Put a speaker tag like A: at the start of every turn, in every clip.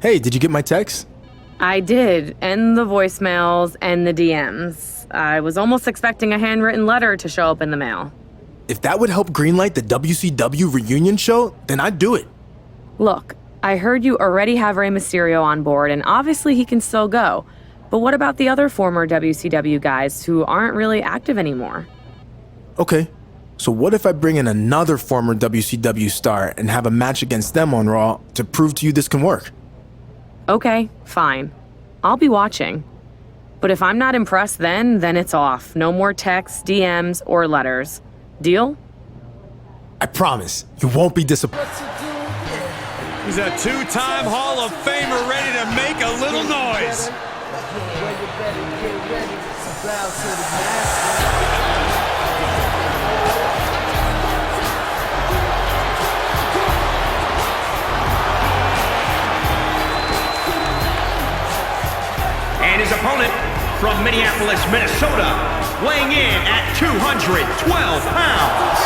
A: Hey, did you get my text?
B: I did, and the voicemails and the DMs. I was almost expecting a handwritten letter to show up in the mail.
A: If that would help greenlight the WCW reunion show, then I'd do it.
B: Look, I heard you already have Rey Mysterio on board, and obviously he can still go. But what about the other former WCW guys who aren't really active anymore?
A: Okay, so what if I bring in another former WCW star and have a match against them on Raw to prove to you this can work?
B: Okay, fine. I'll be watching. But if I'm not impressed then it's off. No more texts, DMs, or letters. Deal?
A: I promise, you won't be disappointed.
C: He's a two-time Hall of Famer ready to make a little noise.
D: And his opponent from Minneapolis, Minnesota, weighing in at 212 pounds,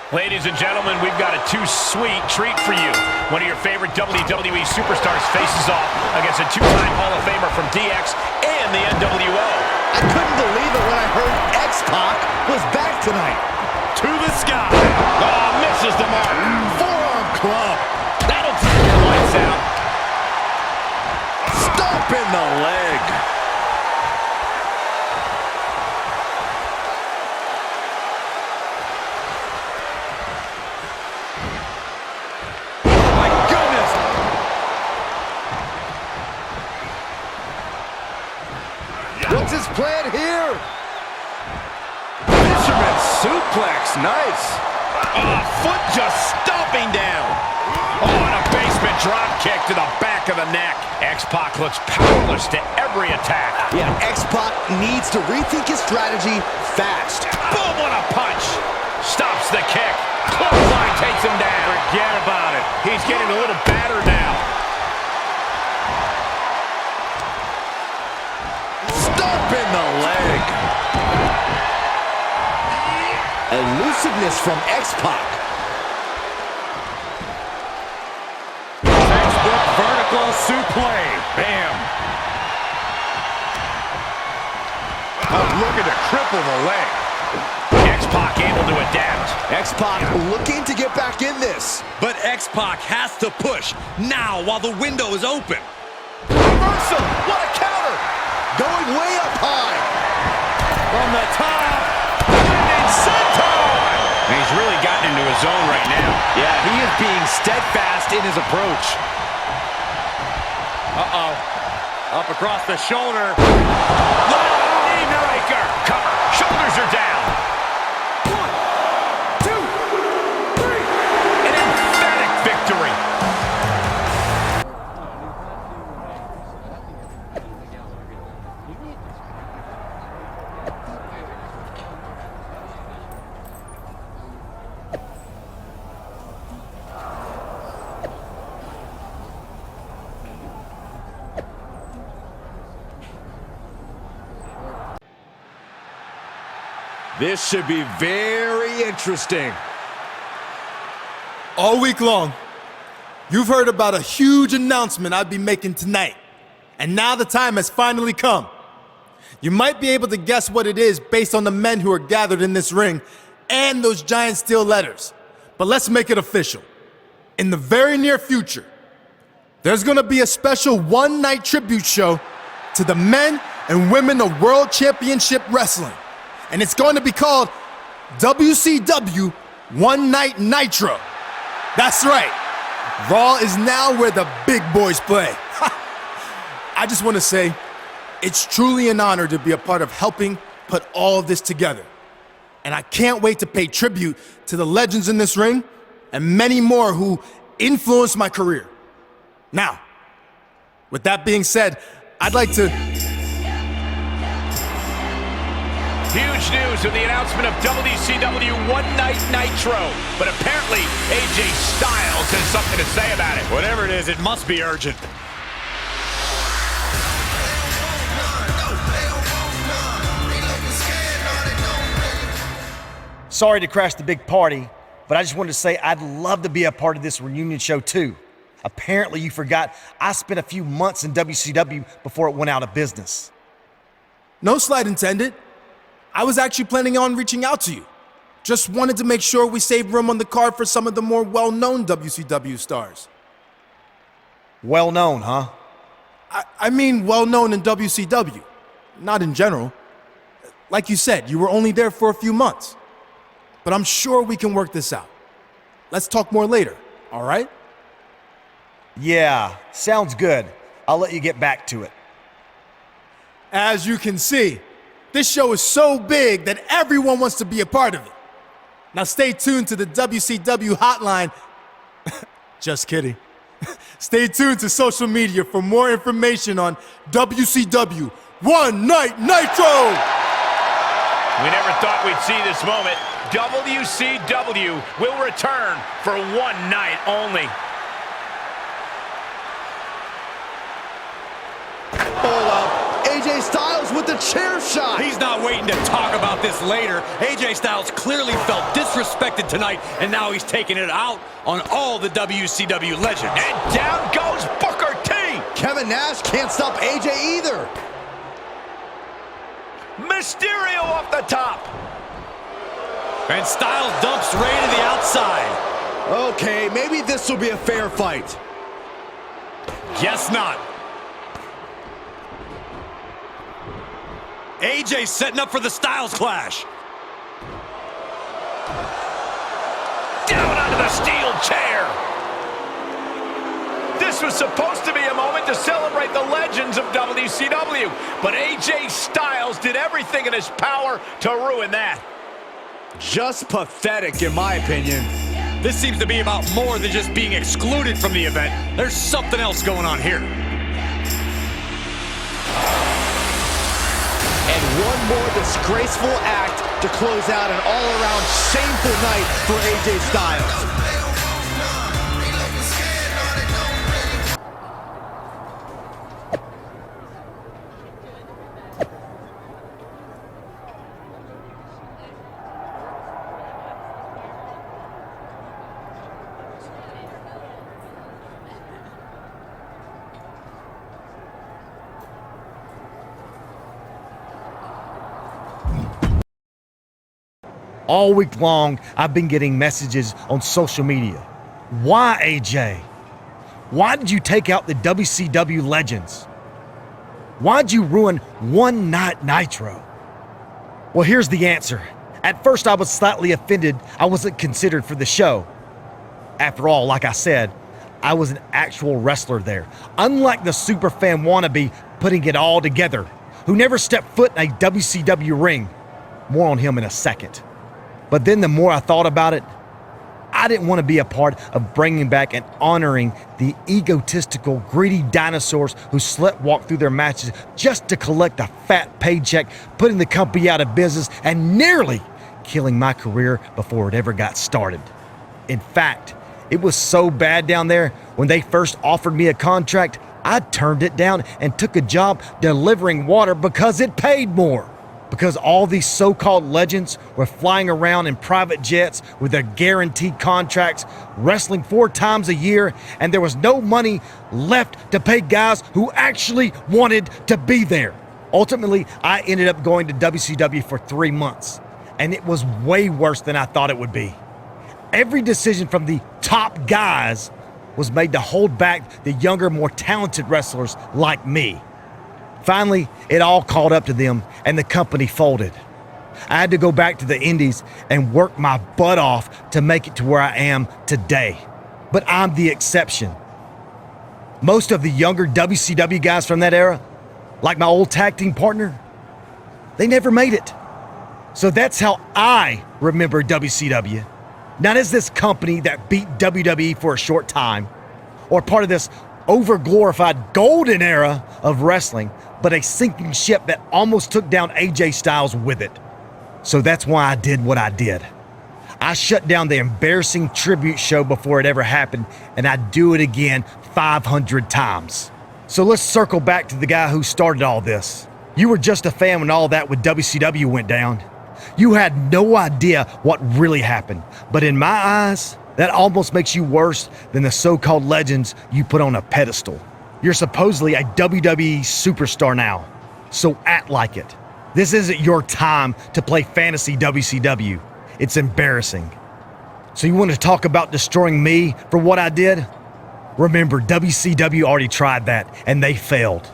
E: Ladies and gentlemen, we've got a too-sweet treat for you. One of your favorite WWE superstars faces off against a two-time Hall of Famer from DX and the NWO.
C: I couldn't believe it when I heard X-Pac was back tonight. To the sky. Oh, misses the mark. Forearm club.
E: That'll take your lights out.
C: Stomp in the leg. Oh, my goodness. What's his plan here? Fisherman suplex, nice.
E: Oh, foot just stomping down. Oh, and a basement drop kick to the back of the neck. X-Pac looks powerless to every attack.
C: Yeah, X-Pac needs to rethink his strategy fast.
E: Boom, what a punch. Stops the kick. Clothesline takes him down. Forget about it. He's getting a little battered now.
C: Stomp in the leg. Elusiveness from X-Pac. Textbook vertical suplex. Bam. Looking to cripple the leg.
E: X-Pac able to adapt.
C: X-Pac looking to get back in this. But X-Pac has to push now while the window is open. Reversal. What a counter. Going way up high. From the top.
E: And he's really gotten into his zone right now.
C: Yeah, he is being steadfast in his approach.
E: Uh-oh. Up across the shoulder. Knee breaker. Cover. Shoulders are down. 1, 2, 3. An emphatic victory.
C: This should be very interesting.
A: All week long, you've heard about a huge announcement I'd be making tonight. And now the time has finally come. You might be able to guess what it is based on the men who are gathered in this ring and those giant steel letters. But let's make it official. In the very near future, there's gonna be a special one-night tribute show to the men and women of World Championship Wrestling. And it's going to be called WCW One Night Nitro. That's right. Raw is now where the big boys play. I just want to say, it's truly an honor to be a part of helping put all of this together. And I can't wait to pay tribute to the legends in this ring and many more who influenced my career. Now, with that being said, I'd like to...
E: Huge news with the announcement of WCW One Night Nitro. But apparently, AJ Styles has something to say about it.
C: Whatever it is, it must be urgent.
F: Sorry to crash the big party, but I just wanted to say I'd love to be a part of this reunion show too. Apparently you forgot I spent a few months in WCW before it went out of business.
A: No slight intended. I was actually planning on reaching out to you. Just wanted to make sure we saved room on the card for some of the more well-known WCW stars.
F: Well known, huh?
A: I mean well-known in WCW, not in general. Like you said, you were only there for a few months. But I'm sure we can work this out. Let's talk more later, all right?
F: Yeah, sounds good. I'll let you get back to it.
A: As you can see, this show is so big that everyone wants to be a part of it. Now stay tuned to the WCW hotline. Just kidding. Stay tuned to social media for more information on WCW One Night Nitro!
E: We never thought we'd see this moment. WCW will return for one night only.
C: Hold up. AJ Styles with the chair shot.
G: He's not waiting to talk about this later. AJ Styles clearly felt disrespected tonight, and now he's taking it out on all the WCW legends.
E: And down goes Booker T.
C: Kevin Nash can't stop AJ either.
E: Mysterio off the top.
G: And Styles dumps Ray to the outside.
C: Okay, maybe this will be a fair fight.
G: Guess not. AJ setting up for the Styles Clash.
E: Down onto the steel chair. This was supposed to be a moment to celebrate the legends of WCW, but AJ Styles did everything in his power to ruin that.
C: Just pathetic, in my opinion.
G: This seems to be about more than just being excluded from the event. There's something else going on here.
C: And one more disgraceful act to close out an all-around shameful night for AJ Styles.
F: All week long, I've been getting messages on social media. Why, AJ? Why did you take out the WCW legends? Why'd you ruin One Night Nitro? Well, here's the answer. At first, I was slightly offended I wasn't considered for the show. After all, like I said, I was an actual wrestler there, unlike the superfan wannabe putting it all together, who never stepped foot in a WCW ring. More on him in a second. But then the more I thought about it, I didn't want to be a part of bringing back and honoring the egotistical, greedy dinosaurs who slut-walk through their matches just to collect a fat paycheck, putting the company out of business and nearly killing my career before it ever got started. In fact, it was so bad down there, when they first offered me a contract, I turned it down and took a job delivering water because it paid more. Because all these so-called legends were flying around in private jets with their guaranteed contracts, wrestling 4 times a year, and there was no money left to pay guys who actually wanted to be there. Ultimately, I ended up going to WCW for 3 months, and it was way worse than I thought it would be. Every decision from the top guys was made to hold back the younger, more talented wrestlers like me. Finally, it all caught up to them, and the company folded. I had to go back to the Indies and work my butt off to make it to where I am today. But I'm the exception. Most of the younger WCW guys from that era, like my old tag team partner, they never made it. So that's how I remember WCW. Not as this company that beat WWE for a short time, or part of this over-glorified golden era of wrestling, but a sinking ship that almost took down AJ Styles with it. So that's why I did what I did. I shut down the embarrassing tribute show before it ever happened, and I'd do it again 500 times. So let's circle back to the guy who started all this. You were just a fan when all that with WCW went down. You had no idea what really happened. But in my eyes, that almost makes you worse than the so-called legends you put on a pedestal. You're supposedly a WWE superstar now, so act like it. This isn't your time to play fantasy WCW. It's embarrassing. So you want to talk about destroying me for what I did? Remember, WCW already tried that, and they failed.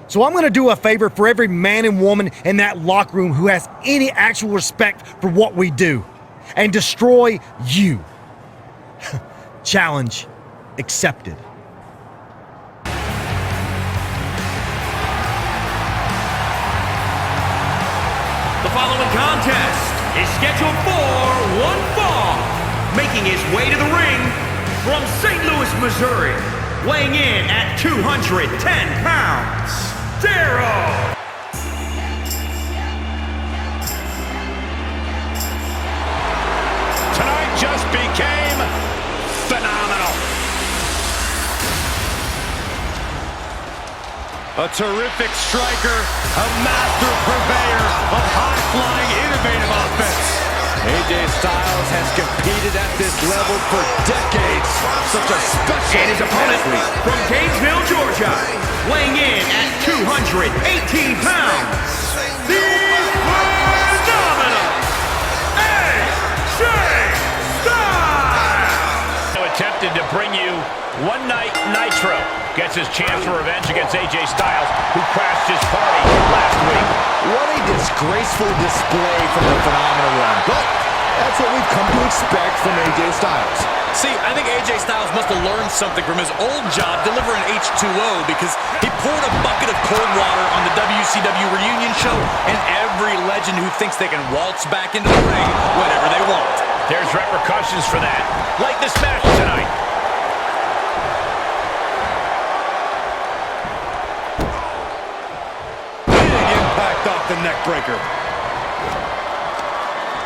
F: So I'm going to do a favor for every man and woman in that locker room who has any actual respect for what we do, and destroy you. Challenge accepted.
D: The following contest is scheduled for one fall. Making his way to the ring from St. Louis, Missouri, weighing in at 210 pounds, Daryl.
E: Tonight just became phenomenal.
G: A terrific striker, a master purveyor of high-flying, innovative offense. AJ Styles has competed at this level for decades. Such a special
D: And his opponent
G: athlete.
D: from Gainesville, Georgia, weighing in at 218 pounds, the phenomenal AJ Styles.
E: Attempted to bring you One Night Nitro. Gets his chance for revenge against AJ Styles, who crashed his party last week.
C: What a disgraceful display from the Phenomenal One. But that's what we've come to expect from AJ Styles.
G: See, I think AJ Styles must have learned something from his old job delivering H2O, because he poured a bucket of cold water on the WCW reunion show, and every legend who thinks they can waltz back into the ring whenever they want.
E: There's repercussions for that, like this match tonight.
C: Off the neck breaker.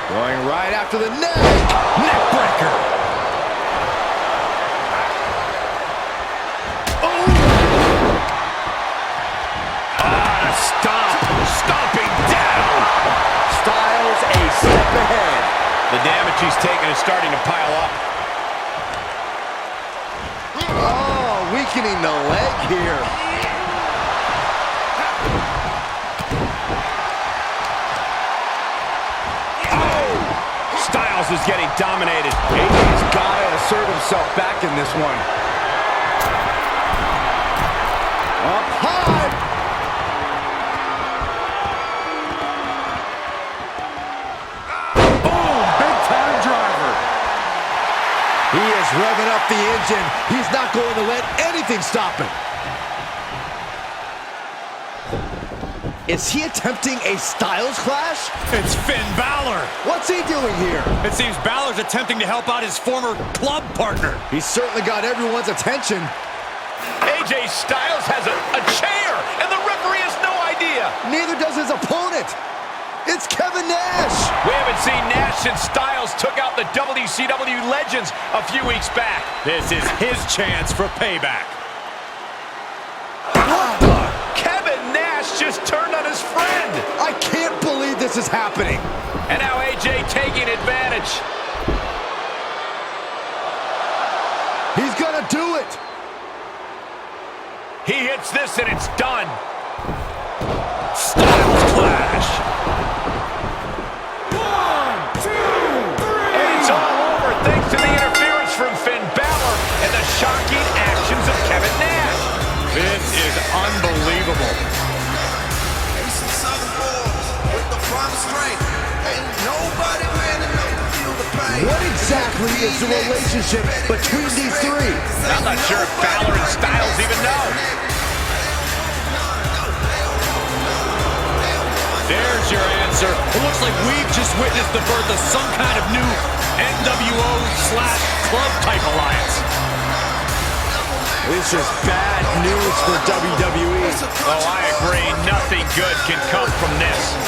C: Going right after the neck breaker.
E: Stomping down.
C: Styles a step ahead.
E: The damage he's taken is starting to pile up.
C: Oh, weakening the leg here.
E: Styles is getting dominated.
C: AJ's got to assert himself back in this one. Up high. Boom! Big time driver. He is revving up the engine. He's not going to let anything stop him. Is he attempting a Styles clash?
G: It's Finn Balor.
C: What's he doing here?
G: It seems Balor's attempting to help out his former club partner.
C: He's certainly got everyone's attention.
E: AJ Styles has a chair, and the referee has no idea.
C: Neither does his opponent. It's Kevin Nash.
E: We haven't seen Nash since Styles took out the WCW legends a few weeks back.
G: This is his chance for payback.
C: What the?
E: Kevin Nash just turned on his friend.
C: I can't believe this is happening.
E: And now AJ taking advantage.
C: He's gonna do it.
E: He hits this and it's done.
G: Styles clash.
E: 1, 2, 3. And it's all over thanks to the interference from Finn Balor and the shocking actions of Kevin Nash.
G: This is unbelievable.
C: What exactly is the relationship between these three?
E: I'm not sure if Balor and Styles even know.
G: There's your answer. It looks like we've just witnessed the birth of some kind of new NWO/club type alliance.
C: This is bad news for WWE.
E: Oh, I agree. Nothing good can come from this.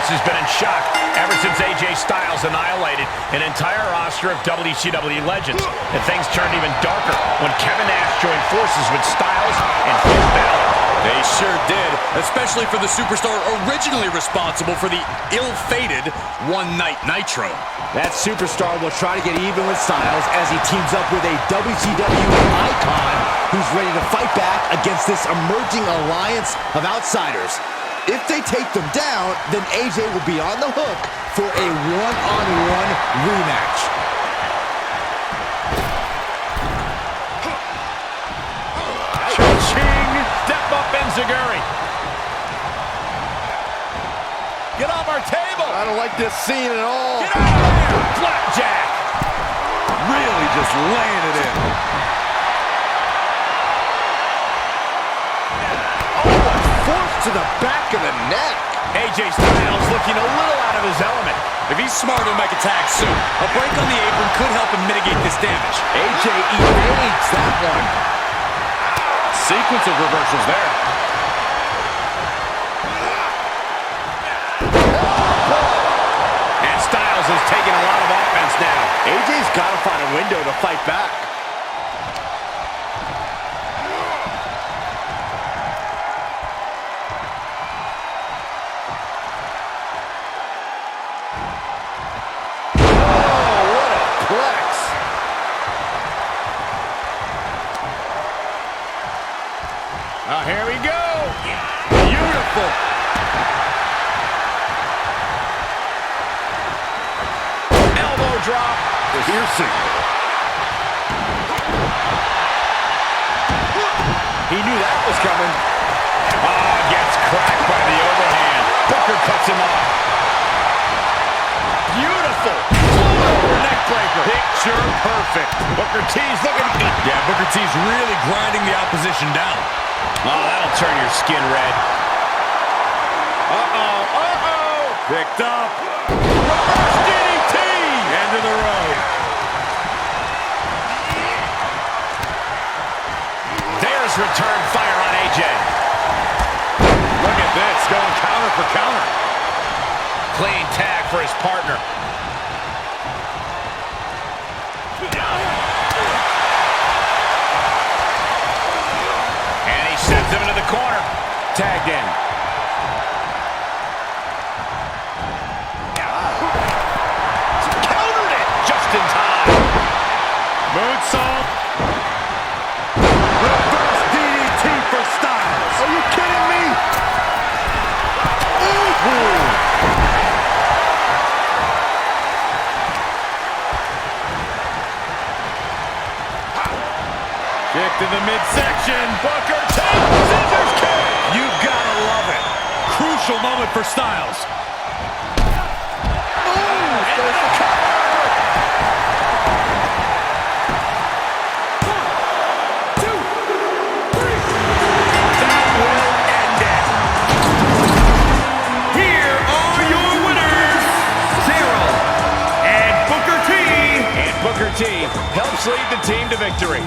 E: audience has been in shock ever since AJ Styles annihilated an entire roster of WCW legends. And things turned even darker when Kevin Nash joined forces with Styles and Finn Balor.
G: They sure did, especially for the superstar originally responsible for the ill-fated One Night Nitro.
C: That superstar will try to get even with Styles as he teams up with a WCW icon who's ready to fight back against this emerging alliance of outsiders. If they take them down, then AJ will be on the hook for a one-on-one rematch.
E: Enziguri. Get off our table.
C: I don't like this scene at all.
E: Get out of there. Flapjack.
C: Really just laying it in. Oh, forced to the back of the neck.
E: AJ Styles looking a little out of his element.
G: If he's smart, he'll make a tag soon. A break on the apron could help him mitigate this damage.
C: AJ evades that one.
G: Sequence of reversals there.
E: And Styles is taking a lot of offense now.
C: AJ's got to find a window to fight back. Oh, what a plex.
E: Here we go.
C: Beautiful.
E: Elbow drop.
C: Piercing. He knew that was coming.
E: Gets cracked by the overhand. Booker cuts him off. Beautiful. Over neck breaker. Picture perfect. Booker T's looking good.
G: Yeah, Booker T's really grinding the opposition down.
E: Oh, that'll turn your skin red.
C: Picked up.
E: Reverse DDT.
C: End of the road.
E: There's return fire on AJ. Look at this, going counter for counter. Clean tag for his partner. And he sends him into the corner. Tagged in. Countered it just in time.
C: Moonsault. Reverse DDT for Styles. Are you kidding me? Ooh. Kick to the midsection. Booker T. Scissors kick. You gotta love it. Crucial moment for Styles.
E: Helps lead the team to victory.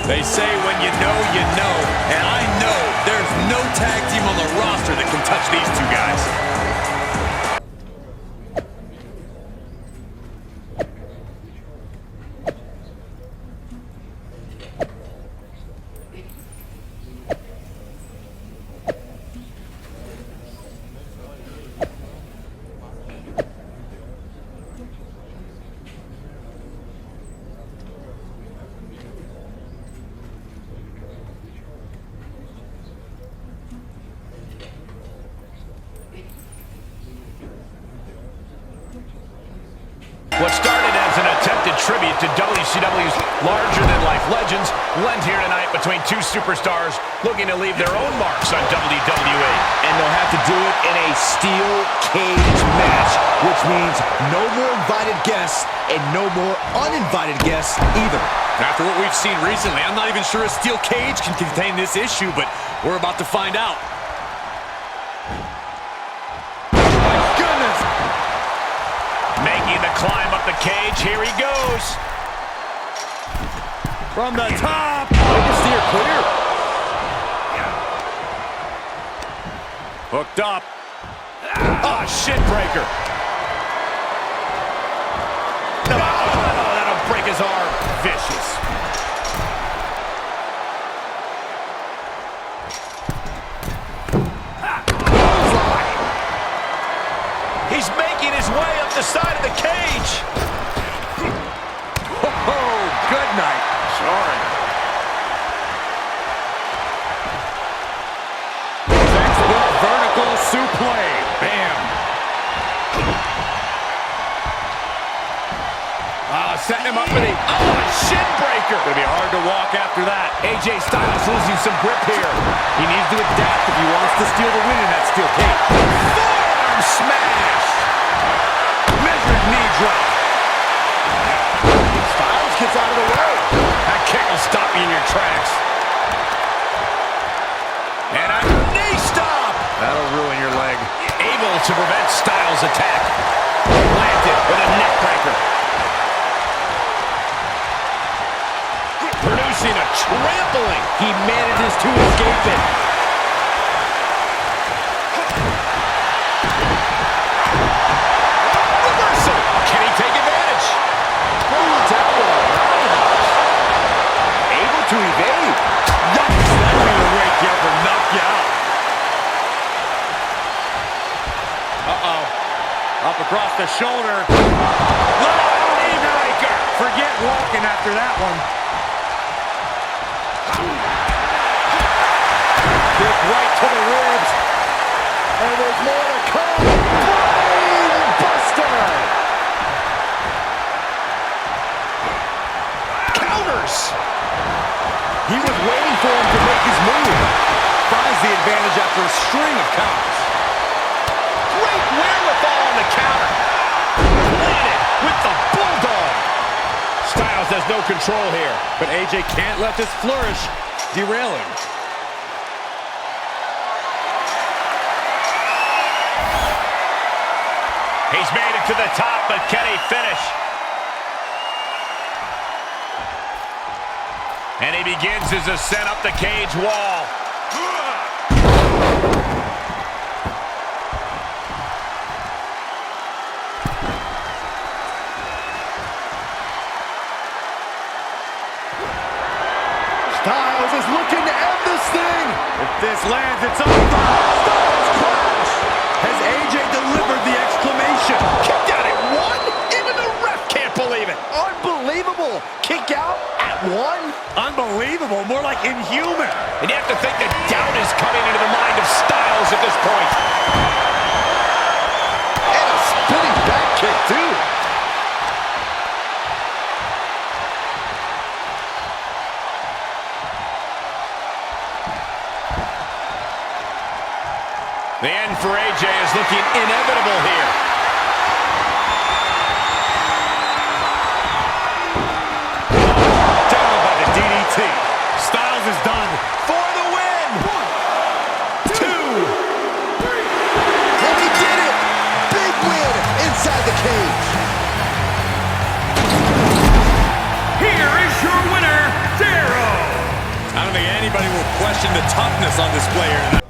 G: They say when you know, and I know there's no tag team on the roster that can touch these two guys.
E: What started as an attempted tribute to WCW's larger-than-life legends lent here tonight between two superstars looking to leave their own marks on WWE.
C: And they'll have to do it in a steel cage match, which means no more invited guests and no more uninvited guests either.
G: After what we've seen recently, I'm not even sure a steel cage can contain this issue, but we're about to find out.
E: Making the climb up the cage, here he goes.
C: From the top. They can steer clear.
E: Hooked up. Oh, shin breaker. No, oh, that'll break his arm. Vicious. He's making his way up the side of the cage. Oh, good night. Sorry. Textbook vertical suplex. Bam. Setting him up for the shin breaker. Gonna be hard to walk after that. AJ Styles losing some grip here. He needs to adapt if he wants to steal the win in that steel cage. Forearm smash. Measured knee drop. Styles gets out of the way. That kick will stop you in your tracks. And a knee stop. That'll ruin your leg. Able to prevent Styles' attack. Planted with a neck breaker. Producing a trampling. He manages to escape it. Reversal. Can he take advantage? Able to evade. Yikes, that'll be the rake here for knock you out. Uh-oh. Up across the shoulder. Knee breaker. Forget walking after that one. Kick right to the ribs. And there's more to come. Brain buster. Counters. He was waiting for him to make his move. Finds the advantage after a string of counters. Great wherewithal on the counter. Planted with the bulldog. Styles has no control here. But AJ can't let this flourish derail him. He's made it to the top, but can he finish? And he begins his ascent up the cage wall. Styles is looking to end this thing. If this lands, it's over. Styles crash. Has AJ delivered the exclamation? Kicked out at 1? Even the ref can't believe it. Unbelievable. Kick out at 1? Unbelievable. More like inhuman. And you have to think that doubt is coming into the mind of Styles at this point. And a spinning back kick, too. The end for AJ is looking inevitable here. Down by the DDT. Styles is done. For the win! 1, 2, 3. And he did it! Big win inside the cage.
D: Here is your winner, Darrow.
G: I don't think anybody will question the toughness on display here tonight.